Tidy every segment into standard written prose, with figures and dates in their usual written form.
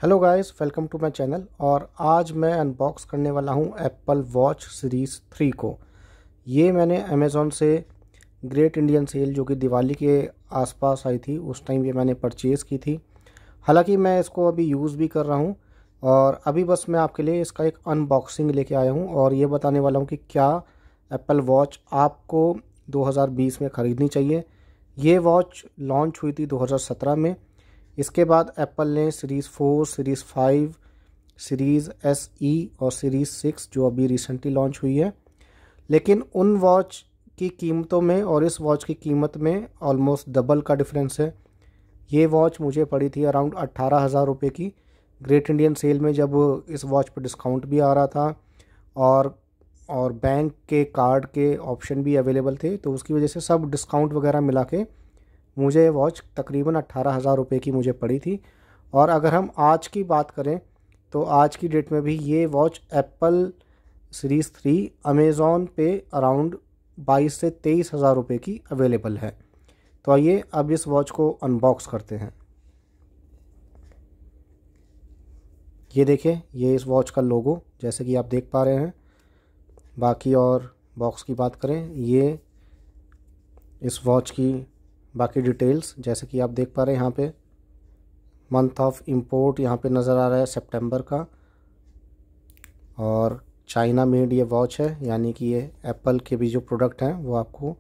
Hello guys, welcome to my channel. और आज मैं अनबॉक्स करने वाला हूं एप्पल वॉच सीरीज़ 3 को। ये मैंने अमेज़ॉन से ग्रेट इंडियन सेल जो कि दिवाली के आसपास आई थी, उस टाइम ये मैंने परचेज़ की थी। हालांकि मैं इसको अभी यूज़ भी कर रहा हूं और अभी बस मैं आपके लिए इसका एक अनबॉक्सिंग लेके आया हूं और ये बताने वाला हूं कि क्या एप्पल वॉच आपको 2020 में ख़रीदनी चाहिए। ये वॉच लॉन्च हुई थी 2017 में। इसके बाद एप्पल ने सीरीज़ 4, सीरीज़ 5, सीरीज़ SE और सीरीज़ 6 जो अभी रिसेंटली लॉन्च हुई है, लेकिन उन वॉच की कीमतों में और इस वॉच की कीमत में ऑलमोस्ट डबल का डिफरेंस है। ये वॉच मुझे पड़ी थी अराउंड 18,000 रुपये की। ग्रेट इंडियन सेल में जब इस वॉच पर डिस्काउंट भी आ रहा था और बैंक के कार्ड के ऑप्शन भी अवेलेबल थे, तो उसकी वजह से सब डिस्काउंट वगैरह मिला के मुझे वॉच तकरीबन 18,000 रुपये की मुझे पड़ी थी। और अगर हम आज की बात करें तो आज की डेट में भी ये वॉच एप्पल सीरीज़ 3 अमेज़ॉन पे अराउंड 22 से 23,000 रुपये की अवेलेबल है। तो आइए अब इस वॉच को अनबॉक्स करते हैं। ये देखिए, ये इस वॉच का लोगो जैसे कि आप देख पा रहे हैं। बाकी और बॉक्स की बात करें, ये इस वॉच की बाकी डिटेल्स जैसे कि आप देख पा रहे हैं। यहाँ पे मंथ ऑफ इंपोर्ट यहाँ पे नज़र आ रहा है सितंबर का, और चाइना मेड ये वॉच है, यानी कि ये एप्पल के भी जो प्रोडक्ट हैं वो आपको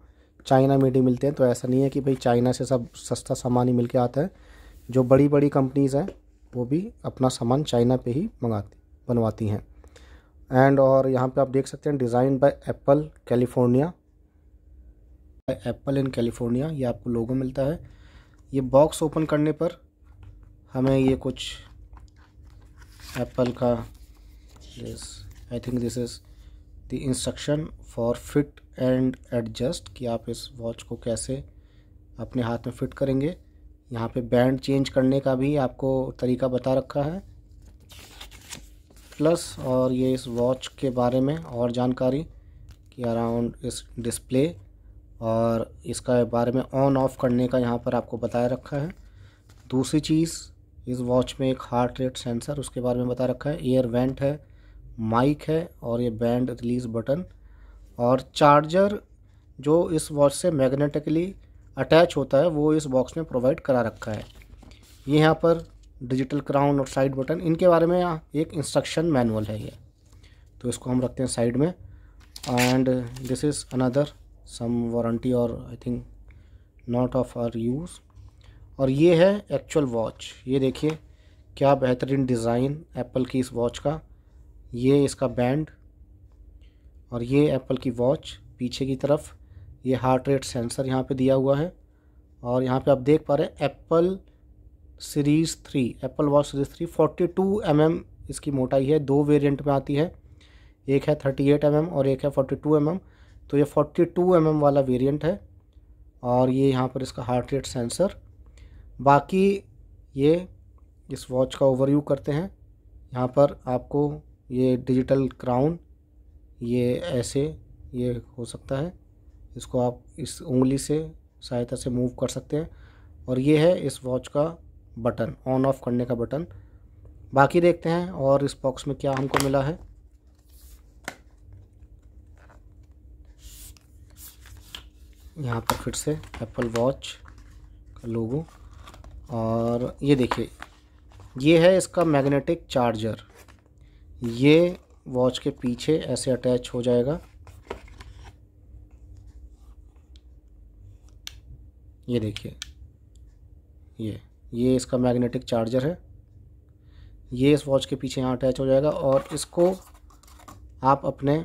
चाइना मेड ही मिलते हैं। तो ऐसा नहीं है कि भाई चाइना से सब सस्ता सामान ही मिल के आता है। जो बड़ी बड़ी कंपनीज़ हैं वो भी अपना सामान चाइना पे ही बनवाती हैं। और यहाँ पे आप देख सकते हैं design by Apple California, apple in California, ये आपको लोगो मिलता है। ये बॉक्स ओपन करने पर हमें ये कुछ एप्पल का I think this is the instruction for fit and adjust, कि आप इस वॉच को कैसे अपने हाथ में फिट करेंगे। यहाँ पे बैंड चेंज करने का भी आपको तरीका बता रखा है, प्लस और ये इस वॉच के बारे में और जानकारी कि अराउंड इस डिस्प्ले और इसका बारे में ऑन ऑफ करने का यहाँ पर आपको बताया रखा है। दूसरी चीज़, इस वॉच में एक हार्ट रेट सेंसर, उसके बारे में बता रखा है। एयर वेंट है, माइक है और ये बैंड रिलीज़ बटन और चार्जर जो इस वॉच से मैग्नेटिकली अटैच होता है वो इस बॉक्स में प्रोवाइड करा रखा है। ये यहाँ पर डिजिटल क्राउन और साइड बटन, इनके बारे में एक इंस्ट्रक्शन मैनुअल है ये, तो इसको हम रखते हैं साइड में। And this is another some warranty और I think not of our use. और ये है एक्चुअल वॉच। ये देखिए क्या बेहतरीन डिज़ाइन एप्पल की इस वॉच का। ये इसका बैंड और ये एप्पल की वॉच पीछे की तरफ, ये हार्ट रेट सेंसर यहाँ पे दिया हुआ है। और यहाँ पे आप देख पा रहे हैं Apple series 3, Apple watch series 3 42 mm इसकी मोटाई है। दो वेरिएंट में आती है, एक है 38 mm और एक है 42 mm। तो ये 42 mm वाला वेरिएंट है। और ये यहाँ पर इसका हार्ट रेट सेंसर। बाकी ये इस वॉच का ओवरव्यू करते हैं। यहाँ पर आपको ये डिजिटल क्राउन, ये ऐसे ये हो सकता है, इसको आप इस उंगली से सहायता से मूव कर सकते हैं। और ये है इस वॉच का बटन, ऑन ऑफ करने का बटन। बाकी देखते हैं और इस बॉक्स में क्या हमको मिला है। यहाँ पर फिर से एप्पल वॉच का लोगो और ये देखिए, ये है इसका मैग्नेटिक चार्जर। ये वॉच के पीछे ऐसे अटैच हो जाएगा। ये देखिए, ये इसका मैग्नेटिक चार्जर है। ये इस वॉच के पीछे यहाँ अटैच हो जाएगा और इसको आप अपने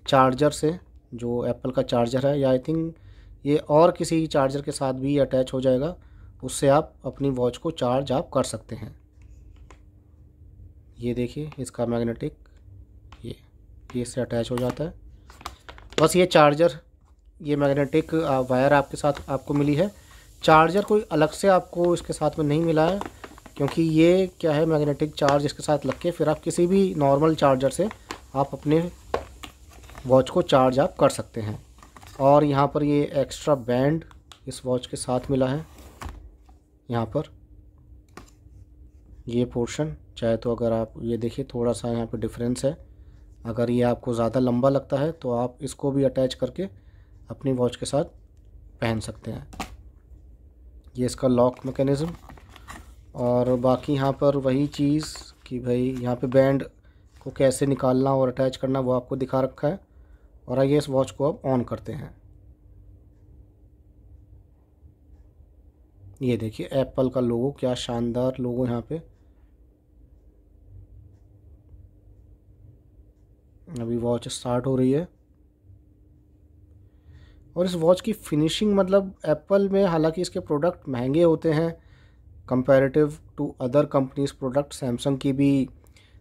चार्जर से, जो एप्पल का चार्जर है, या आई थिंक ये और किसी चार्जर के साथ भी अटैच हो जाएगा, उससे आप अपनी वॉच को चार्ज आप कर सकते हैं। ये देखिए इसका मैग्नेटिक, ये इससे अटैच हो जाता है। बस ये चार्जर, ये मैग्नेटिक वायर आपके साथ आपको मिली है। चार्जर कोई अलग से आपको इसके साथ में नहीं मिला है, क्योंकि ये क्या है, मैग्नेटिक चार्ज इसके साथ लग के फिर आप किसी भी नॉर्मल चार्जर से आप अपने वॉच को चार्ज आप कर सकते हैं। और यहाँ पर ये एक्स्ट्रा बैंड इस वॉच के साथ मिला है। यहाँ पर ये पोर्शन, चाहे तो अगर आप ये देखिए थोड़ा सा यहाँ पे डिफरेंस है, अगर ये आपको ज़्यादा लंबा लगता है तो आप इसको भी अटैच करके अपनी वॉच के साथ पहन सकते हैं। ये इसका लॉक मैकेनिज़्म। और बाकी यहाँ पर वही चीज़ कि भाई यहाँ पे बैंड को कैसे निकालना और अटैच करना वो आपको दिखा रखा है। और आइए इस वॉच को अब ऑन करते हैं। ये देखिए एप्पल का लोगो, क्या शानदार लोगो यहाँ पे। अभी वॉच स्टार्ट हो रही है। और इस वॉच की फिनिशिंग, मतलब एप्पल में हालांकि इसके प्रोडक्ट महंगे होते हैं comparative to other companies product, Samsung की भी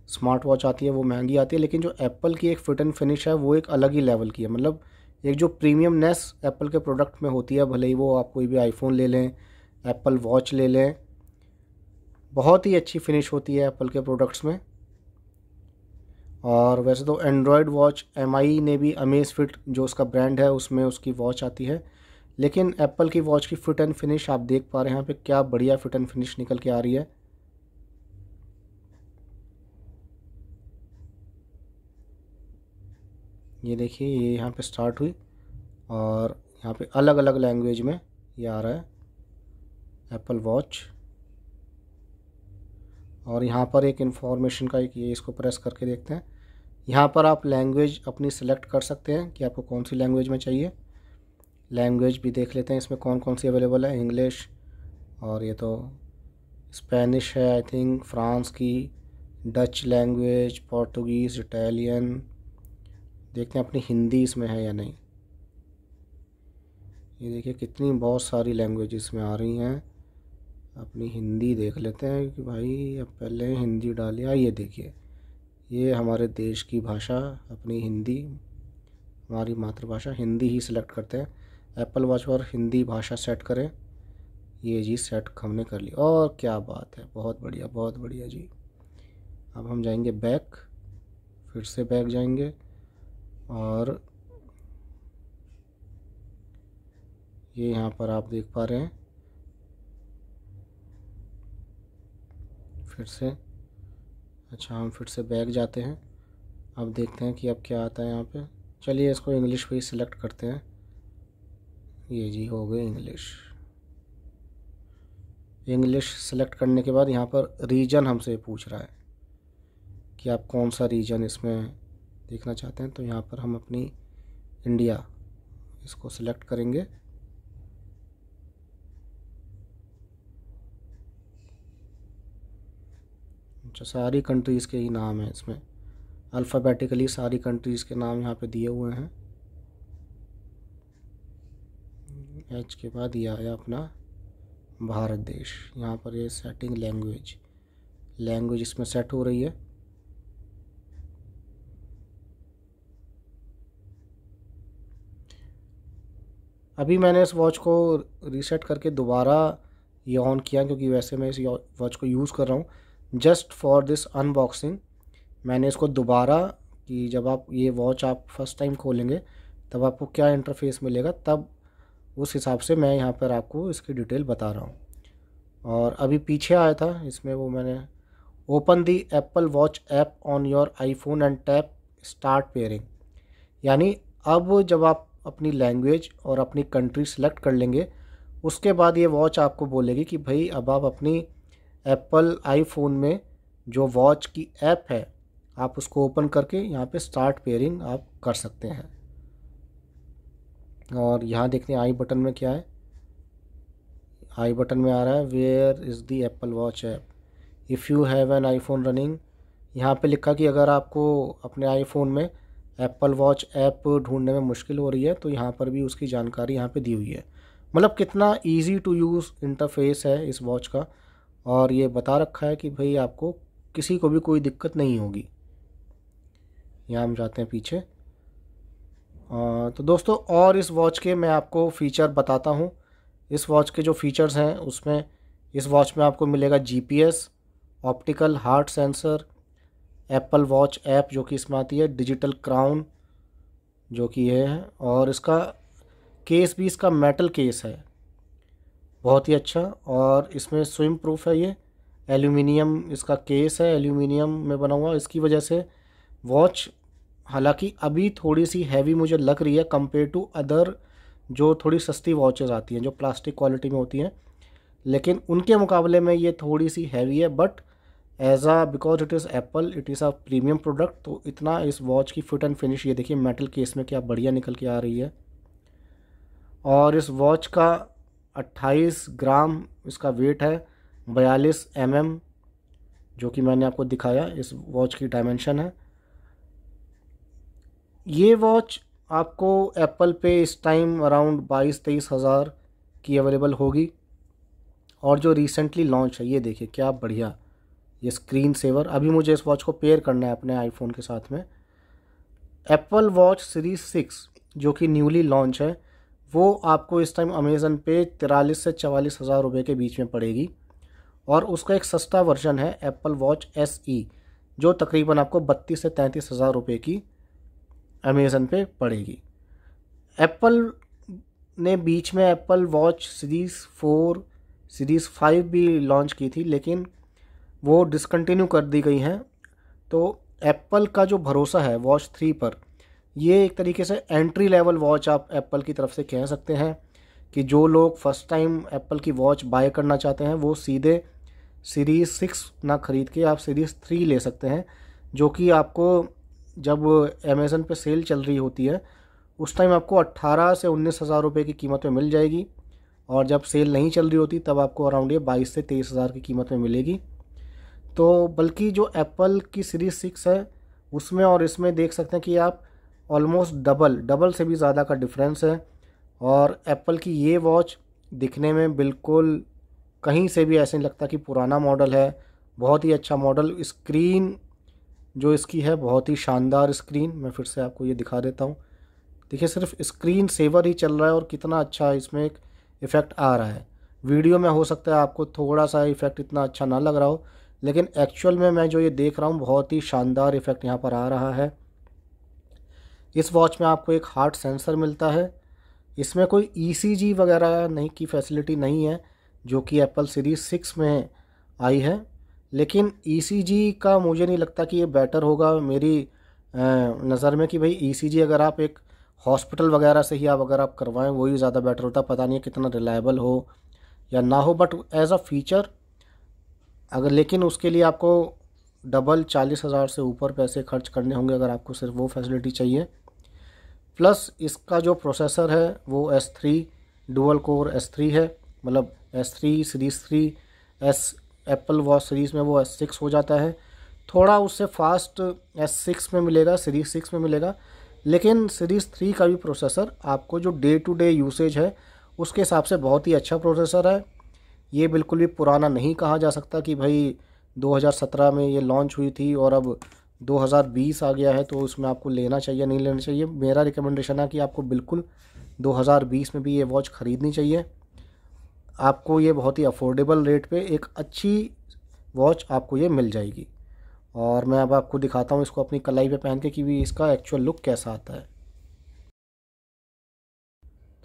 स्मार्ट वॉच आती है वो महंगी आती है, लेकिन जो एप्पल की एक फिट एंड फिनिश है वो एक अलग ही लेवल की है। मतलब एक जो प्रीमियमनेस एप्पल के प्रोडक्ट में होती है, भले ही वो आप कोई भी आईफोन ले लें, एप्पल वॉच ले लें, बहुत ही अच्छी फिनिश होती है एप्पल के प्रोडक्ट्स में। और वैसे तो एंड्रॉयड वॉच एमआई ने भी अमेज़फिट जो उसका ब्रांड है उसमें उसकी वॉच आती है, लेकिन एप्पल की वॉच की फ़िट एंड फिनिश आप देख पा रहे हैं यहाँ पे, क्या बढ़िया फ़िट एंड फिनिश निकल के आ रही है। ये देखिए ये यहाँ पे स्टार्ट हुई और यहाँ पे अलग अलग लैंग्वेज में ये आ रहा है एप्पल वॉच। और यहाँ पर एक इन्फॉर्मेशन का एक, ये इसको प्रेस करके देखते हैं, यहाँ पर आप लैंग्वेज अपनी सेलेक्ट कर सकते हैं कि आपको कौन सी लैंग्वेज में चाहिए। लैंग्वेज भी देख लेते हैं इसमें कौन कौन सी अवेलेबल है। इंग्लिश, और ये तो स्पेनिश है आई थिंक, फ्रांस की, डच लैंग्वेज, पोर्टुगीज़, इटालियन। देखते हैं अपनी हिंदी इसमें है या नहीं। ये देखिए कितनी बहुत सारी लैंग्वेज इसमें आ रही हैं। अपनी हिंदी देख लेते हैं कि भाई अब पहले हिंदी डालिए। ये देखिए ये हमारे देश की भाषा अपनी हिंदी, हमारी मातृभाषा हिंदी ही सिलेक्ट करते हैं। एप्पल वॉच पर हिंदी भाषा सेट करें। ये जी सेट हमने कर ली, और क्या बात है, बहुत बढ़िया बहुत बढ़िया जी। अब हम जाएंगे बैक, फिर से बैक जाएंगे और ये यहाँ पर आप देख पा रहे हैं फिर से। अच्छा हम फिर से बैक जाते हैं, अब देखते हैं कि अब क्या आता है यहाँ पे। चलिए इसको इंग्लिश पे ही सिलेक्ट करते हैं। ये जी हो गए इंग्लिश। इंग्लिश सेलेक्ट करने के बाद यहाँ पर रीजन हमसे पूछ रहा है कि आप कौन सा रीजन इसमें देखना चाहते हैं। तो यहाँ पर हम अपनी इंडिया इसको सिलेक्ट करेंगे। अच्छा सारी कंट्रीज़ के ही नाम हैं इसमें, अल्फ़ाबेटिकली सारी कंट्रीज़ के नाम यहाँ पे दिए हुए हैं। एच के बाद ये आया अपना भारत देश। यहाँ पर ये सेटिंग लैंग्वेज इसमें सेट हो रही है। अभी मैंने इस वॉच को रीसेट करके दोबारा ये ऑन किया, क्योंकि वैसे मैं इस वॉच को यूज़ कर रहा हूँ जस्ट फॉर दिस अनबॉक्सिंग। मैंने इसको दोबारा, कि जब आप ये वॉच आप फर्स्ट टाइम खोलेंगे तब आपको क्या इंटरफेस मिलेगा, तब उस हिसाब से मैं यहाँ पर आपको इसकी डिटेल बता रहा हूँ। और अभी पीछे आया था इसमें, वो मैंने open the Apple watch app on your iPhone and tap start pairing. यानी अब जब आप अपनी लैंग्वेज और अपनी कंट्री सेलेक्ट कर लेंगे उसके बाद ये वॉच आपको बोलेगी कि भाई अब आप अपनी एप्पल आईफोन में जो वॉच की ऐप है आप उसको ओपन करके यहाँ पे स्टार्ट पेयरिंग आप कर सकते हैं। और यहाँ देखते हैं आई बटन में क्या है। आई बटन में आ रहा है where is the Apple watch app if you have an iPhone running. यहाँ पे लिखा कि अगर आपको अपने आईफोन में एप्पल वॉच ऐप ढूंढने में मुश्किल हो रही है तो यहाँ पर भी उसकी जानकारी यहाँ पे दी हुई है। मतलब कितना इजी टू यूज़ इंटरफेस है इस वॉच का, और ये बता रखा है कि भाई आपको किसी को भी कोई दिक्कत नहीं होगी। यहाँ हम जाते हैं पीछे। तो दोस्तों और इस वॉच के मैं आपको फ़ीचर बताता हूँ। इस वॉच के जो फ़ीचर्स हैं उसमें, इस वॉच में आपको मिलेगा GPS, optical heart sensor, Apple watch app जो कि इसमें आती है, डिजिटल क्राउन जो कि ये है, और इसका केस भी इसका मेटल केस है, बहुत ही अच्छा। और इसमें स्विम प्रूफ है ये, एल्यूमिनियम इसका केस है, एल्यूमिनियम में बना हुआ। इसकी वजह से वॉच हालांकि अभी थोड़ी सी हैवी मुझे लग रही है कंपेयर टू अदर जो थोड़ी सस्ती वॉचेस आती हैं जो प्लास्टिक क्वालिटी में होती हैं, लेकिन उनके मुकाबले में ये थोड़ी सी हैवी है। But as ah because it is Apple, it is a premium product, तो इतना इस वॉच की फिट एंड फिनिश ये देखिए मेटल केस में क्या बढ़िया निकल के आ रही है। और इस वॉच का 28 ग्राम इसका वेट है, 42 mm जो कि मैंने आपको दिखाया इस वॉच की डायमेंशन है। ये वॉच आपको एप्पल पे इस टाइम अराउंड 22-23 हज़ार की अवेलेबल होगी। और जो रिसेंटली लॉन्च है ये देखिए क्या बढ़िया ये स्क्रीन सेवर, अभी मुझे इस वॉच को पेयर करना है अपने आईफोन के साथ में। एप्पल वॉच सीरीज 6 जो कि न्यूली लॉन्च है वो आपको इस टाइम अमेज़न पे 43 से 44 हज़ार रुपये के बीच में पड़ेगी। और उसका एक सस्ता वर्जन है एप्पल वॉच SE जो तकरीबन आपको 32 से 33 हज़ार रुपये की अमेज़न पे पड़ेगी। एप्पल ने बीच में एप्पल वॉच सीरीज़ 4, सीरीज़ 5 भी लॉन्च की थी, लेकिन वो डिसकंटिन्यू कर दी गई हैं। तो एप्पल का जो भरोसा है वॉच 3 पर, ये एक तरीके से एंट्री लेवल वॉच आप एप्पल की तरफ से कह सकते हैं कि जो लोग फर्स्ट टाइम एप्पल की वॉच बाय करना चाहते हैं वो सीधे सीरीज़ 6 ना ख़रीद के आप सीरीज़ 3 ले सकते हैं, जो कि आपको जब अमेज़न पे सेल चल रही होती है उस टाइम आपको 18 से 19 हज़ार रुपये की कीमत में मिल जाएगी। और जब सेल नहीं चल रही होती तब आपको अराउंड ये 22 से 23 हज़ार की कीमत में मिलेगी। तो बल्कि जो एप्पल की सीरीज़ 6 है उसमें और इसमें देख सकते हैं कि आप ऑलमोस्ट डबल से भी ज़्यादा का डिफरेंस है। और एप्पल की ये वॉच दिखने में बिल्कुल कहीं से भी ऐसे नहीं लगता कि पुराना मॉडल है, बहुत ही अच्छा मॉडल। स्क्रीन जो इसकी है बहुत ही शानदार स्क्रीन, मैं फिर से आपको ये दिखा देता हूँ। देखिए सिर्फ स्क्रीन सेवर ही चल रहा है और कितना अच्छा इसमें एक इफ़ेक्ट आ रहा है। वीडियो में हो सकता है आपको थोड़ा सा इफ़ेक्ट इतना अच्छा ना लग रहा हो, लेकिन एक्चुअल में मैं जो ये देख रहा हूँ बहुत ही शानदार इफ़ेक्ट यहाँ पर आ रहा है। इस वॉच में आपको एक हार्ट सेंसर मिलता है। इसमें कोई ECG वगैरह नहीं की फैसिलिटी नहीं है जो कि एप्पल सीरीज़ 6 में आई है, लेकिन ECG का मुझे नहीं लगता कि ये बेटर होगा मेरी नज़र में कि भाई ECG अगर आप एक हॉस्पिटल वगैरह से ही अगर आप करवाएं वही ज़्यादा बेटर होता। पता नहीं है कितना रिलायबल हो या ना हो, बट एज अ फीचर अगर, लेकिन उसके लिए आपको डबल 40 हज़ार से ऊपर पैसे खर्च करने होंगे अगर आपको सिर्फ वो फैसिलिटी चाहिए। प्लस इसका जो प्रोसेसर है वो S3 डुअल कोर S3 है, मतलब S3 series 3 S Apple watch series में वो S6 हो जाता है। थोड़ा उससे फास्ट S6 में मिलेगा, सीरीज़ 6 में मिलेगा, लेकिन सीरीज़ 3 का भी प्रोसेसर आपको जो डे टू डे यूसेज है उसके हिसाब से बहुत ही अच्छा प्रोसेसर है। ये बिल्कुल भी पुराना नहीं कहा जा सकता कि भाई 2017 में ये लॉन्च हुई थी और अब 2020 आ गया है तो उसमें आपको लेना चाहिए नहीं लेना चाहिए। मेरा रिकमेंडेशन है कि आपको बिल्कुल 2020 में भी ये वॉच ख़रीदनी चाहिए। आपको ये बहुत ही अफोर्डेबल रेट पे एक अच्छी वॉच आपको ये मिल जाएगी। और मैं अब आपको दिखाता हूँ इसको अपनी कलाई पे पहन के कि भी इसका एक्चुअल लुक कैसा आता है।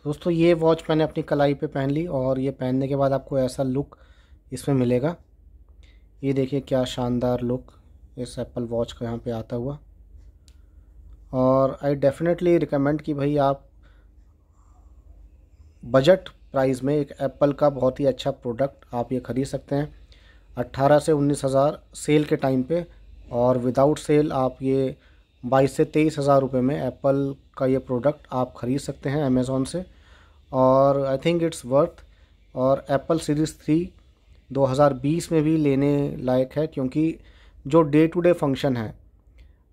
दोस्तों ये वॉच मैंने अपनी कलाई पे पहन ली और ये पहनने के बाद आपको ऐसा लुक इसमें मिलेगा। ये देखिए क्या शानदार लुक इस एप्पल वॉच का यहाँ पे आता हुआ। और आई डेफिनेटली रिकमेंड कि भाई आप बजट प्राइस में एक एप्पल का बहुत ही अच्छा प्रोडक्ट आप ये ख़रीद सकते हैं 18 से 19 हज़ार सेल के टाइम पे, और विदाउट सेल आप ये 22 से 23 हज़ार रुपये में एप्पल का ये प्रोडक्ट आप ख़रीद सकते हैं अमेज़ॉन से। और आई थिंक इट्स वर्थ। और एप्पल सीरीज़ 3 2020 में भी लेने लायक है क्योंकि जो डे टू डे फंक्शन है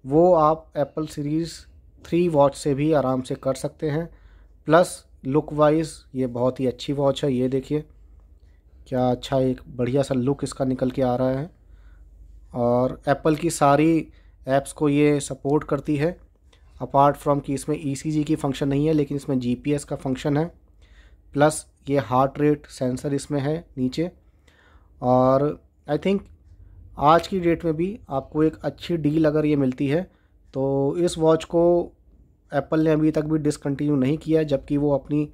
वो आप एप्पल सीरीज़ 3 वॉच से भी आराम से कर सकते हैं। प्लस लुक वाइज ये बहुत ही अच्छी वॉच है। ये देखिए क्या अच्छा एक बढ़िया सा लुक इसका निकल के आ रहा है। और एप्पल की सारी ऐप्स को ये सपोर्ट करती है, अपार्ट फ्रॉम कि इसमें ECG की फ़ंक्शन नहीं है लेकिन इसमें GPS का फंक्शन है। प्लस ये हार्ट रेट सेंसर इसमें है नीचे। और आई थिंक आज की डेट में भी आपको एक अच्छी डील अगर ये मिलती है तो इस वॉच को एप्पल ने अभी तक भी डिसकंटिन्यू नहीं किया है, जबकि वो अपनी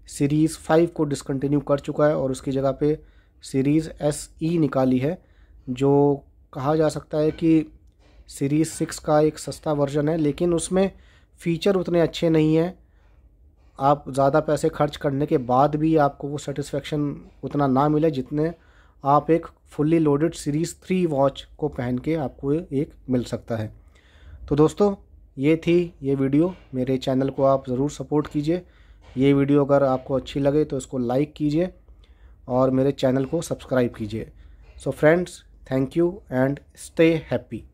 सीरीज़ 5 को डिसकंटिन्यू कर चुका है और उसकी जगह पे सीरीज़ SE निकाली है। जो कहा जा सकता है कि सीरीज़ 6 का एक सस्ता वर्जन है, लेकिन उसमें फ़ीचर उतने अच्छे नहीं हैं। आप ज़्यादा पैसे खर्च करने के बाद भी आपको वो सेटिस्फेक्शन उतना ना मिले जितने आप एक फुल्ली लोडेड सीरीज़ 3 वॉच को पहन के आपको एक मिल सकता है। तो दोस्तों, ये थी ये वीडियो। मेरे चैनल को आप ज़रूर सपोर्ट कीजिए। ये वीडियो अगर आपको अच्छी लगे तो इसको लाइक कीजिए और मेरे चैनल को सब्सक्राइब कीजिए। So friends, thank you and stay happy.